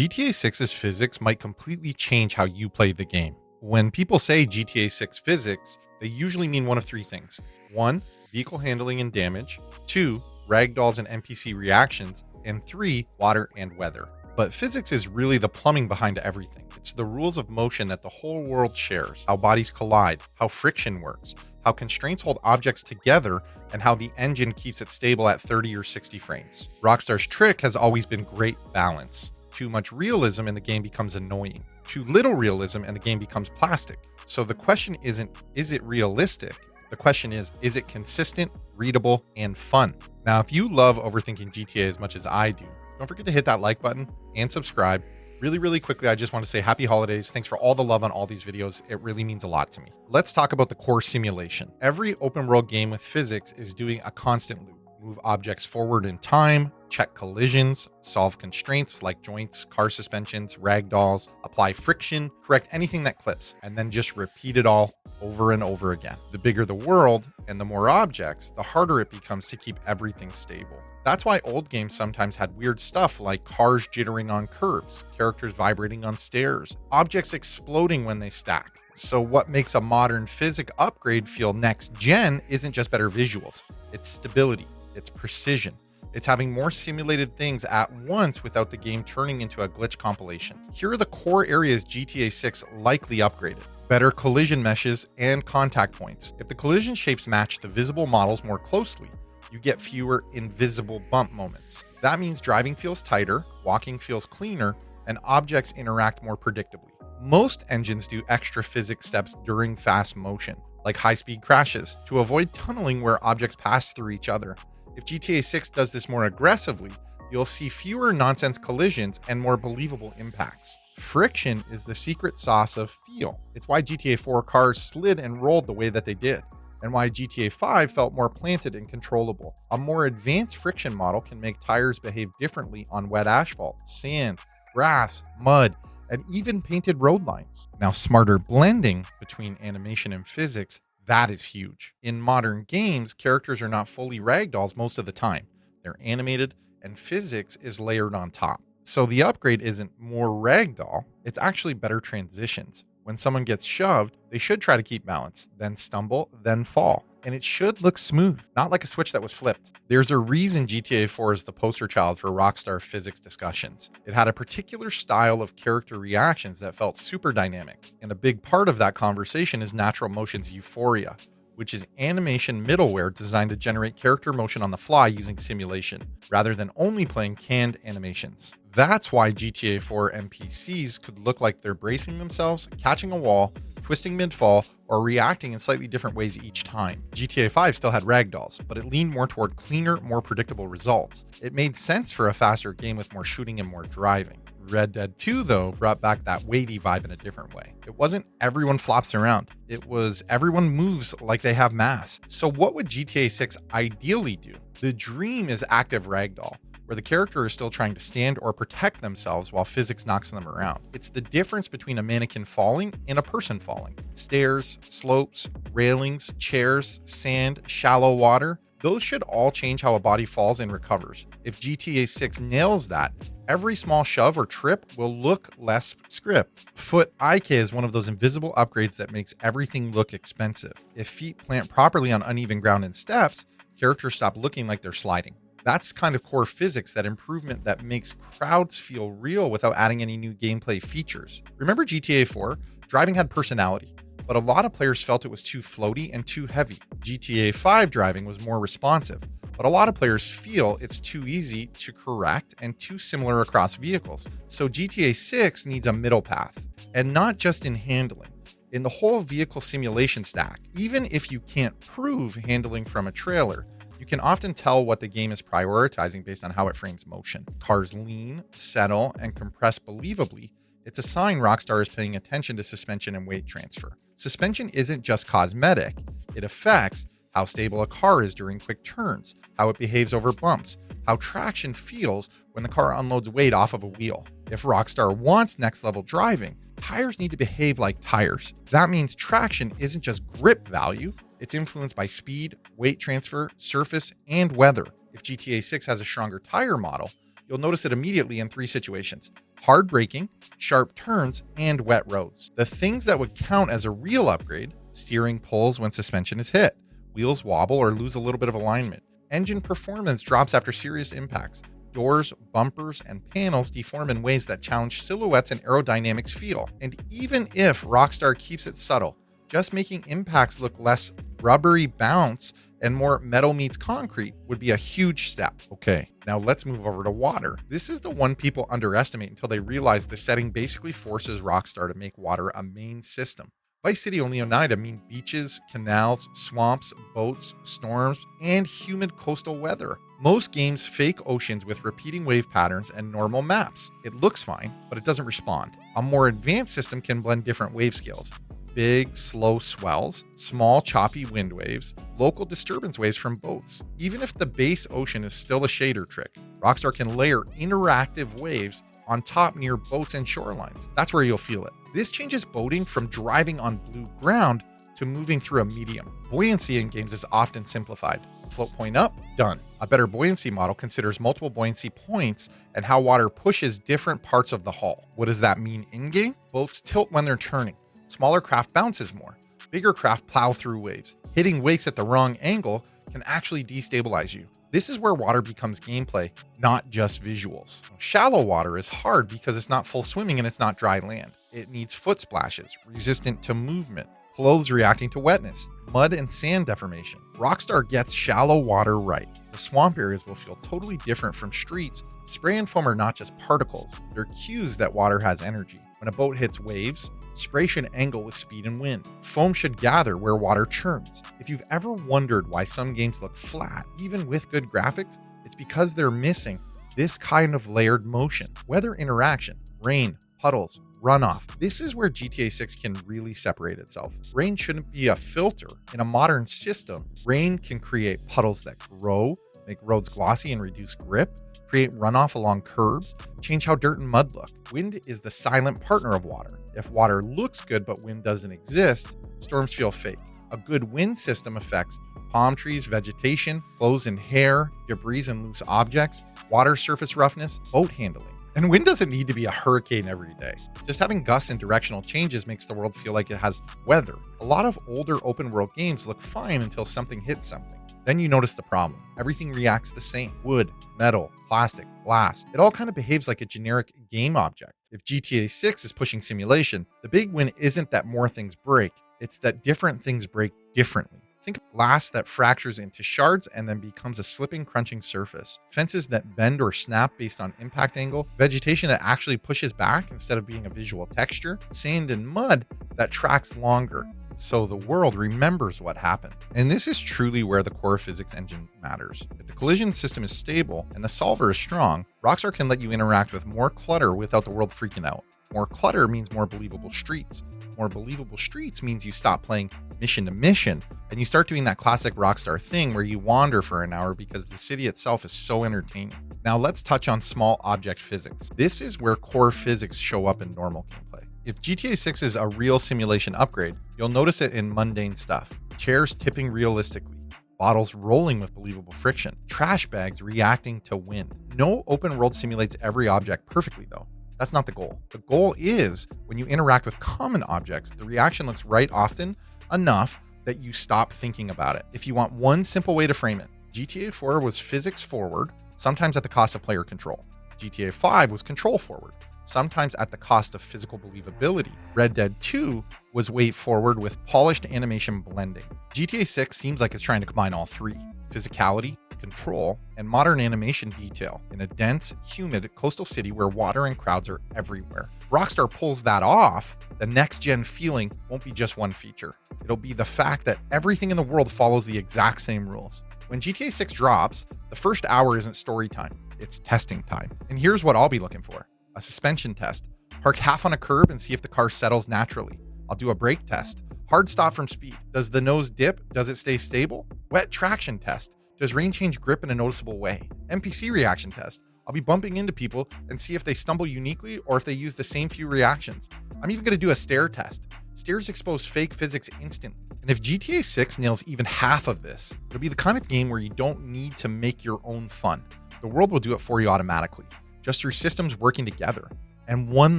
GTA 6's physics might completely change how you play the game. When people say GTA 6 physics, they usually mean one of three things. 1. Vehicle handling and damage. 2. Ragdolls and NPC reactions. And 3. Water and weather. But physics is really the plumbing behind everything. It's the rules of motion that the whole world shares, how bodies collide, how friction works, how constraints hold objects together, and how the engine keeps it stable at 30 or 60 frames. Rockstar's trick has always been great balance. Too much realism and the game becomes annoying. Too little realism and the game becomes plastic. So the question isn't, is it realistic? The question is it consistent, readable, and fun? Now, if you love overthinking GTA as much as I do, don't forget to hit that like button and subscribe. Really quickly, I just want to say happy holidays. Thanks for all the love on all these videos. It really means a lot to me. Let's talk about the core simulation. Every open world game with physics is doing a constant loop. Move objects forward in time, check collisions, solve constraints like joints, car suspensions, ragdolls, apply friction, correct anything that clips, and then just repeat it all over and over again. The bigger the world and the more objects, the harder it becomes to keep everything stable. That's why old games sometimes had weird stuff like cars jittering on curbs, characters vibrating on stairs, objects exploding when they stack. So what makes a modern physics upgrade feel next gen isn't just better visuals, it's stability. It's precision. It's having more simulated things at once without the game turning into a glitch compilation. Here are the core areas GTA 6 likely upgraded. Better collision meshes and contact points. If the collision shapes match the visible models more closely, you get fewer invisible bump moments. That means driving feels tighter, walking feels cleaner, and objects interact more predictably. Most engines do extra physics steps during fast motion, like high-speed crashes, to avoid tunneling where objects pass through each other. If GTA 6 does this more aggressively, you'll see fewer nonsense collisions and more believable impacts. Friction is the secret sauce of feel. It's why GTA 4 cars slid and rolled the way that they did, and why GTA 5 felt more planted and controllable. A more advanced friction model can make tires behave differently on wet asphalt, sand, grass, mud, and even painted road lines. Now, smarter blending between animation and physics, that is huge. In modern games, characters are not fully ragdolls most of the time. They're animated, and physics is layered on top. So the upgrade isn't more ragdoll, it's actually better transitions. When someone gets shoved, they should try to keep balance, then stumble, then fall. And it should look smooth, not like a switch that was flipped. There's a reason GTA 4 is the poster child for Rockstar physics discussions. It had a particular style of character reactions that felt super dynamic. And a big part of that conversation is Natural Motion's Euphoria, which is animation middleware designed to generate character motion on the fly using simulation, rather than only playing canned animations. That's why GTA 4 NPCs could look like they're bracing themselves, catching a wall, twisting mid-fall, or reacting in slightly different ways each time. GTA 5 still had ragdolls, but it leaned more toward cleaner, more predictable results. It made sense for a faster game with more shooting and more driving. Red Dead 2, though, brought back that wavy vibe in a different way. It wasn't everyone flops around. It was everyone moves like they have mass. So what would GTA 6 ideally do? The dream is active ragdoll, where the character is still trying to stand or protect themselves while physics knocks them around. It's the difference between a mannequin falling and a person falling. Stairs, slopes, railings, chairs, sand, shallow water, those should all change how a body falls and recovers. If GTA 6 nails that, every small shove or trip will look less script. Foot IK is one of those invisible upgrades that makes everything look expensive. If feet plant properly on uneven ground and steps, characters stop looking like they're sliding. That's kind of core physics, that improvement that makes crowds feel real without adding any new gameplay features. Remember GTA 4? Driving had personality, but a lot of players felt it was too floaty and too heavy. GTA 5 driving was more responsive, but a lot of players feel it's too easy to correct and too similar across vehicles. So GTA 6 needs a middle path, and not just in handling. In the whole vehicle simulation stack, even if you can't prove handling from a trailer, you can often tell what the game is prioritizing based on how it frames motion. Cars lean, settle, and compress believably. It's a sign Rockstar is paying attention to suspension and weight transfer. Suspension isn't just cosmetic. It affects how stable a car is during quick turns, how it behaves over bumps, how traction feels when the car unloads weight off of a wheel. If Rockstar wants next level driving, tires need to behave like tires. That means traction isn't just grip value. It's influenced by speed, weight transfer, surface, and weather. If GTA 6 has a stronger tire model, you'll notice it immediately in 3 situations: hard braking, sharp turns, and wet roads. The things that would count as a real upgrade: steering pulls when suspension is hit, wheels wobble or lose a little bit of alignment, engine performance drops after serious impacts, doors, bumpers, and panels deform in ways that challenge silhouettes and aerodynamics feel. And even if Rockstar keeps it subtle, just making impacts look less rubbery bounce and more metal meets concrete would be a huge step. Okay, now let's move over to water. This is the one people underestimate until they realize the setting basically forces Rockstar to make water a main system. Vice City and Leonida mean beaches, canals, swamps, boats, storms, and humid coastal weather. Most games fake oceans with repeating wave patterns and normal maps. It looks fine, but it doesn't respond. A more advanced system can blend different wave scales: big, slow swells, small, choppy wind waves, local disturbance waves from boats. Even if the base ocean is still a shader trick, Rockstar can layer interactive waves on top near boats and shorelines. That's where you'll feel it. This changes boating from driving on blue ground to moving through a medium. Buoyancy in games is often simplified. Float point up, done. A better buoyancy model considers multiple buoyancy points and how water pushes different parts of the hull. What does that mean in-game? Boats tilt when they're turning. Smaller craft bounces more. Bigger craft plow through waves. Hitting wakes at the wrong angle can actually destabilize you. This is where water becomes gameplay, not just visuals. Shallow water is hard because it's not full swimming and it's not dry land. It needs foot splashes, resistant to movement, clothes reacting to wetness, mud and sand deformation. Rockstar gets shallow water right. The swamp areas will feel totally different from streets. Spray and foam are not just particles. They're cues that water has energy. When a boat hits waves, spray should angle with speed and wind. Foam should gather where water churns. If you've ever wondered why some games look flat, even with good graphics, it's because they're missing this kind of layered motion. Weather interaction, rain, puddles, runoff. This is where GTA 6 can really separate itself. Rain shouldn't be a filter. In a modern system, rain can create puddles that grow, make roads glossy and reduce grip, create runoff along curbs, change how dirt and mud look. Wind is the silent partner of water. If water looks good but wind doesn't exist, storms feel fake. A good wind system affects palm trees, vegetation, clothes and hair, debris and loose objects, water surface roughness, boat handling. And wind doesn't need to be a hurricane every day. Just having gusts and directional changes makes the world feel like it has weather. A lot of older open world games look fine until something hits something. Then you notice the problem. Everything reacts the same. Wood, metal, plastic, glass. It all kind of behaves like a generic game object. If GTA 6 is pushing simulation, the big win isn't that more things break. It's that different things break differently. Think of glass that fractures into shards and then becomes a slipping, crunching surface. Fences that bend or snap based on impact angle. Vegetation that actually pushes back instead of being a visual texture. Sand and mud that tracks longer, so the world remembers what happened. And this is truly where the core physics engine matters. If the collision system is stable and the solver is strong, Rockstar can let you interact with more clutter without the world freaking out. More clutter means more believable streets. More believable streets means you stop playing mission to mission and you start doing that classic Rockstar thing where you wander for an hour because the city itself is so entertaining. Now let's touch on small object physics. This is where core physics show up in normal gameplay. If GTA 6 is a real simulation upgrade, you'll notice it in mundane stuff. Chairs tipping realistically, bottles rolling with believable friction, trash bags reacting to wind. No open world simulates every object perfectly though. That's not the goal. The goal is when you interact with common objects, the reaction looks right often enough that you stop thinking about it. If you want one simple way to frame it, GTA 4 was physics forward, sometimes at the cost of player control. GTA 5 was control forward, sometimes at the cost of physical believability. Red Dead 2 was weight forward with polished animation blending. GTA 6 seems like it's trying to combine all three: physicality, control, and modern animation detail in a dense, humid coastal city where water and crowds are everywhere. If Rockstar pulls that off, the next-gen feeling won't be just one feature. It'll be the fact that everything in the world follows the exact same rules. When GTA 6 drops, the first hour isn't story time, it's testing time. And here's what I'll be looking for: a suspension test. Park half on a curb and see if the car settles naturally. I'll do a brake test. Hard stop from speed. Does the nose dip? Does it stay stable? Wet traction test. Does rain change grip in a noticeable way? NPC reaction test. I'll be bumping into people and see if they stumble uniquely or if they use the same few reactions. I'm even going to do a stare test. Stairs expose fake physics instantly. And if GTA 6 nails even half of this, it'll be the kind of game where you don't need to make your own fun. The world will do it for you automatically, just through systems working together. And one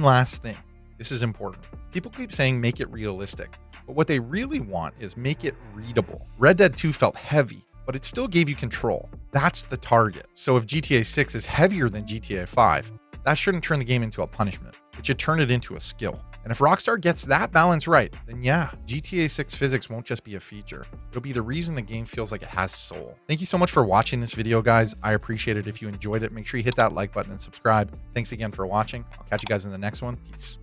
last thing, this is important. People keep saying make it realistic, but what they really want is make it readable. Red Dead 2 felt heavy, but it still gave you control. That's the target. So if GTA 6 is heavier than GTA 5, that shouldn't turn the game into a punishment. It should turn it into a skill. And if Rockstar gets that balance right, then yeah, GTA 6 physics won't just be a feature. It'll be the reason the game feels like it has soul. Thank you so much for watching this video, guys. I appreciate it. If you enjoyed it, make sure you hit that like button and subscribe. Thanks again for watching. I'll catch you guys in the next one. Peace.